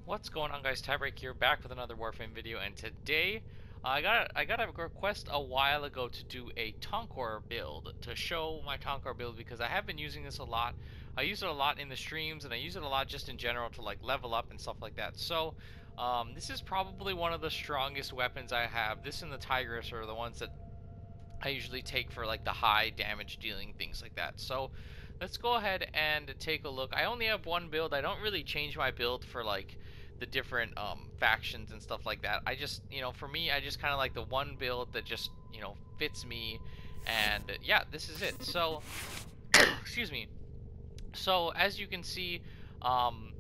What's going on, guys? Tiebreak here, back with another Warframe video, and today I got a request a while ago to do a Tonkor build, to show my Tonkor build, because I have been using this a lot. I use it a lot in the streams, and I use it a lot just in general to like level up and stuff like that. So this is probably one of the strongest weapons I have. This and the Tigress are the ones that I usually take for like the high damage dealing things like that. So let's go ahead and take a look. I only have one build. I don't really change my build for like the different factions and stuff like that. I just, for me, I just kind of like the one build that just, fits me. And yeah, this is it. So, excuse me. So as you can see, um,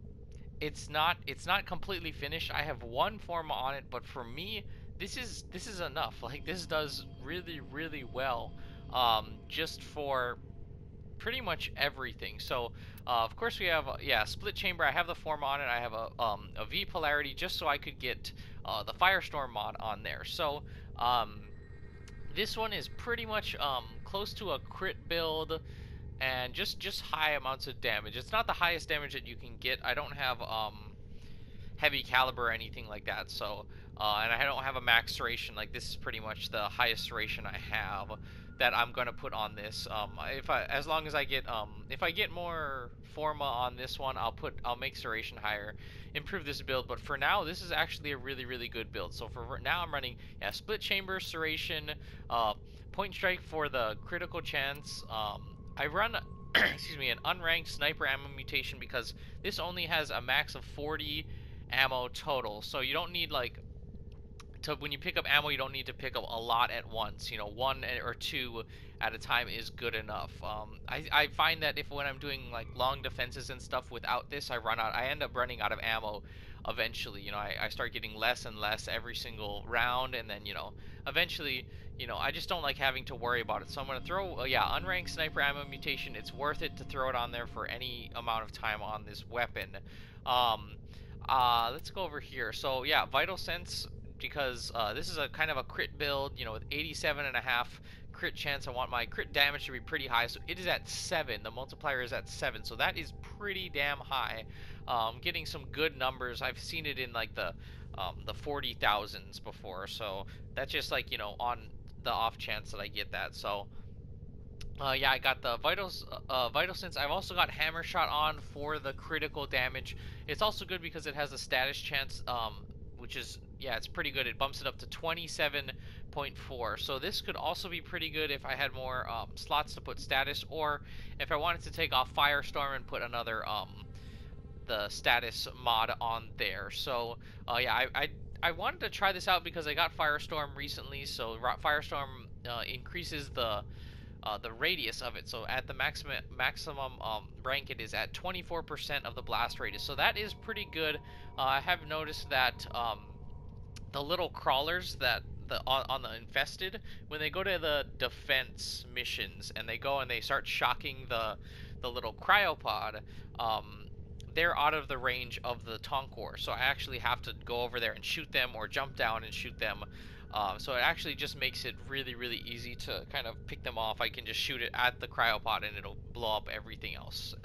it's not completely finished. I have one form on it, but for me, this is enough. Like, this does really well, just for pretty much everything. So of course we have yeah, split chamber. I have the form on it. I have a V polarity just so I could get the firestorm mod on there. So this one is pretty much close to a crit build, and just high amounts of damage. It's not the highest damage that you can get. I don't have heavy caliber or anything like that, so and I don't have a max duration. Like, this is pretty much the highest duration I have that I'm gonna put on this. As long as I get if I get more forma on this one, I'll make duration higher, improve this build. But for now, this is actually a really good build. So for now, I'm running, yeah, split chamber, duration, point strike for the critical chance. I run excuse me, an unranked sniper ammo mutation because this only has a max of 40 ammo total, so you don't need like when you pick up ammo, you don't need to pick up a lot at once. One or two at a time is good enough. I find that when I'm doing like long defenses and stuff without this, I end up running out of ammo eventually. I start getting less and less every single round, and then eventually, I just don't like having to worry about it. So I'm gonna throw yeah, unranked sniper ammo mutation. It's worth it to throw it on there for any amount of time on this weapon. Let's go over here. So yeah, vital sense, because this is a kind of a crit build, with 87.5 crit chance. I want my crit damage to be pretty high, so it is at 7. The multiplier is at 7, so that is pretty damn high. Getting some good numbers. I've seen it in like the 40,000s before, so that's just like, on the off chance that I get that. So yeah, I got the vital sense. I've also got hammer shot on for the critical damage. It's also good because it has a status chance, which is, yeah, it's pretty good. It bumps it up to 27.4. So this could also be pretty good if I had more slots to put status, or if I wanted to take off firestorm and put another the status mod on there. So yeah, I wanted to try this out because I got firestorm recently. So firestorm increases the radius of it. So at the maximum rank, it is at 24% of the blast radius. So that is pretty good. I have noticed that the little crawlers that on the infested, when they go to the defense missions and they go and they start shocking the little cryopod, they're out of the range of the Tonkor. So I actually have to go over there and shoot them, or jump down and shoot them. So it actually just makes it really easy to kind of pick them off. I can just shoot it at the cryopod and it'll blow up everything else.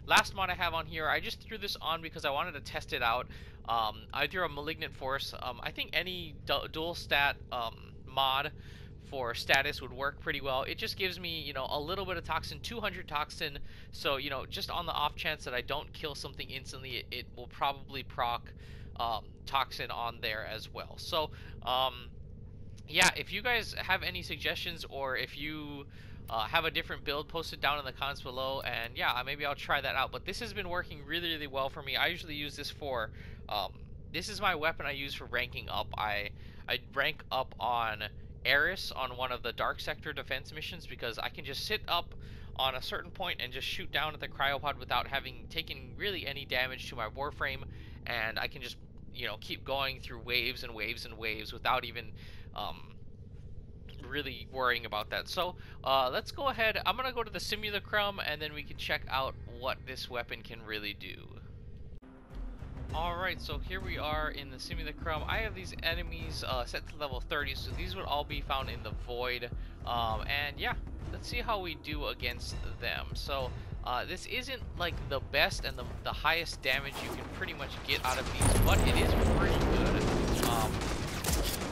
Last mod I have on here, I just threw this on because I wanted to test it out. I threw a Malignant Force. I think any dual stat mod for status would work pretty well. It just gives me, a little bit of toxin, 200 toxin. So, just on the off chance that I don't kill something instantly, it will probably proc toxin on there as well. So yeah, if you guys have any suggestions, or if you have a different build, post it down in the comments below, and yeah, maybe I'll try that out. But this has been working really well for me. I usually use this for this is my weapon I use for ranking up. I rank up on Eris on one of the dark sector defense missions, because I can just sit up on a certain point and just shoot down at the cryopod without having taken really any damage to my warframe, and I can just keep going through waves and waves without even really worrying about that. So let's go ahead. I'm gonna go to the simulacrum, and then we can check out what this weapon can really do. Alright, so here we are in the simulacrum. I have these enemies set to level 30, so these would all be found in the void. And yeah, let's see how we do against them. So This isn't like the best and the highest damage you can pretty much get out of these, but it is pretty good.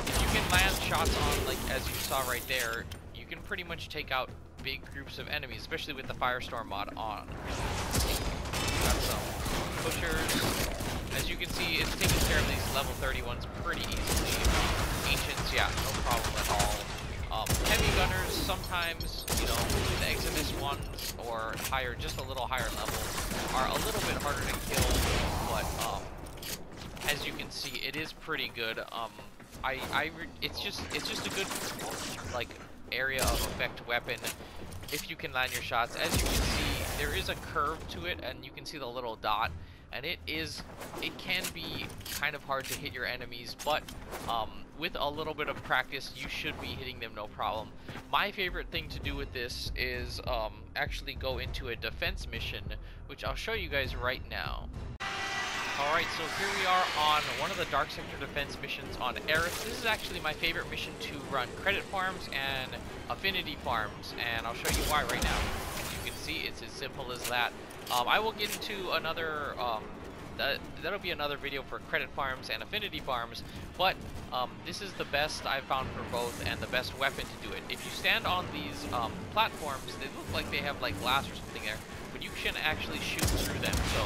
If you can land shots on, like as you saw right there, you can pretty much take out big groups of enemies, especially with the Firestorm mod on. Got some pushers. As you can see, it's taking care of these level 31s pretty easily. Ancients, yeah, no problem at all. Heavy gunners, sometimes, you know, the Exodus ones or higher, just a little higher level, are a little bit harder to kill, but as you can see, it is pretty good. It's just a good like area of effect weapon if you can land your shots. As you can see, there is a curve to it, and you can see the little dot. And it can be kind of hard to hit your enemies, but with a little bit of practice, you should be hitting them no problem. My favorite thing to do with this is actually go into a defense mission, which I'll show you guys right now. Alright, so here we are on one of the Dark Sector defense missions on Aerith. This is actually my favorite mission to run credit farms and affinity farms, and I'll show you why right now. As you can see, it's as simple as that. I will get into another, that'll be another video for credit farms and affinity farms, but this is the best I've found for both and the best weapon to do it. If you stand on these platforms, they look like they have like glass or something there, but you can actually shoot through them. So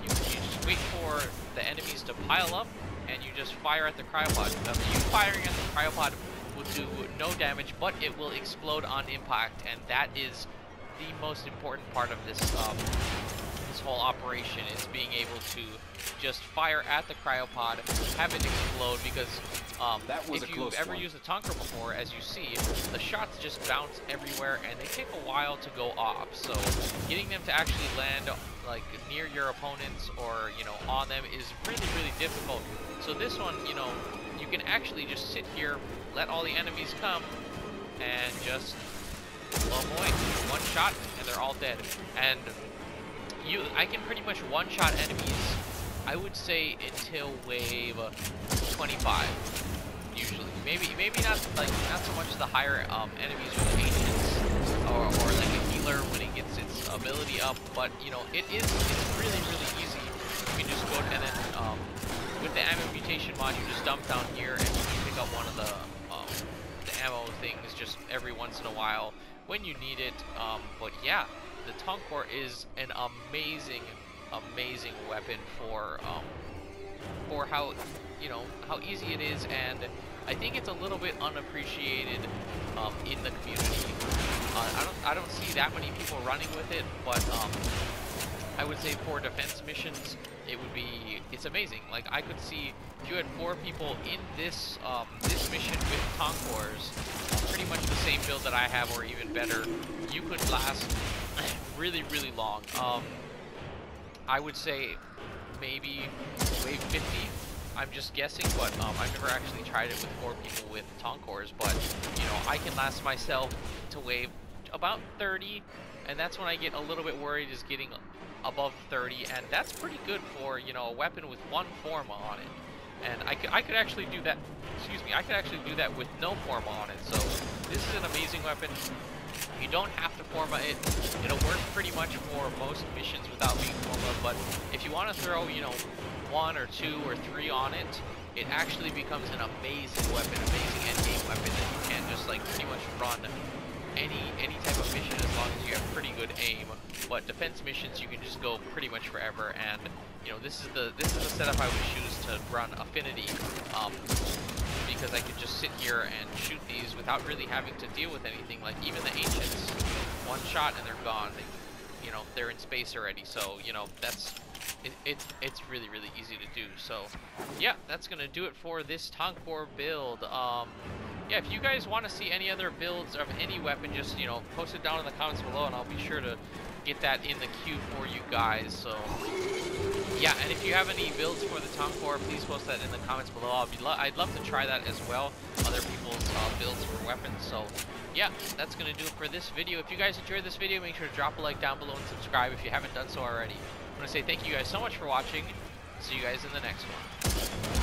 you just wait for the enemies to pile up, and you just fire at the cryopod. You firing at the cryopod will do no damage, but it will explode on impact, and that is the most important part of this this whole operation, is being able to just fire at the cryopod, have it explode, because if you've ever used the Tonkor before, as you see, the shots just bounce everywhere and they take a while to go off. So getting them to actually land like near your opponents or, you know, on them is really, really difficult. So this one, you know, you can actually just sit here, let all the enemies come, and just, well, boy, one shot and they're all dead. And I can pretty much one-shot enemies, I would say, until wave 25. Usually, maybe not so much the higher enemies with ancients or like a healer when it gets its ability up, but you know, it's really, really easy. You can just go and then with the ammo mutation mod, you just dump down here and you can pick up one of the ammo things just every once in a while when you need it. But yeah, the Tonkor is an amazing weapon for how, you know, how easy it is, and I think it's a little bit unappreciated in the community. I don't see that many people running with it, but I would say for defense missions, it's amazing. Like, I could see if you had 4 people in this this mission with Tonkors, pretty much the same build that I have or even better, you could last really, really long. I would say maybe wave 50. I'm just guessing, but I've never actually tried it with 4 people with Tonkors, but you know, I can last myself to wave about 30, and that's when I get a little bit worried, is getting above 30, and that's pretty good for, you know, a weapon with 1 forma on it. And I could actually do that, excuse me, I could actually do that with no forma on it. So this is an amazing weapon. You don't have to forma it. It'll work pretty much for most missions without being forma, but if you want to throw, you know, 1 or 2 or 3 on it, it actually becomes an amazing weapon, amazing endgame weapon that you can just like pretty much run any type of mission as long as you have pretty good aim. But defense missions, you can just go pretty much forever, and you know, this is the setup I would choose to run affinity, because I could just sit here and shoot these without really having to deal with anything. Like even the ancients, 1 shot and they're gone. You know, they're in space already. So you know, it's really, really easy to do. So yeah, that's gonna do it for this Tonkor build. Yeah, if you guys want to see any other builds of any weapon, just, you know, post it down in the comments below, and I'll be sure to get that in the queue for you guys. So yeah, and if you have any builds for the Tonkor, please post that in the comments below. I'd love to try that as well, other people's builds for weapons. So yeah, that's gonna do it for this video. If you guys enjoyed this video, make sure to drop a like down below and subscribe if you haven't done so already. I want to say thank you guys so much for watching. See you guys in the next one.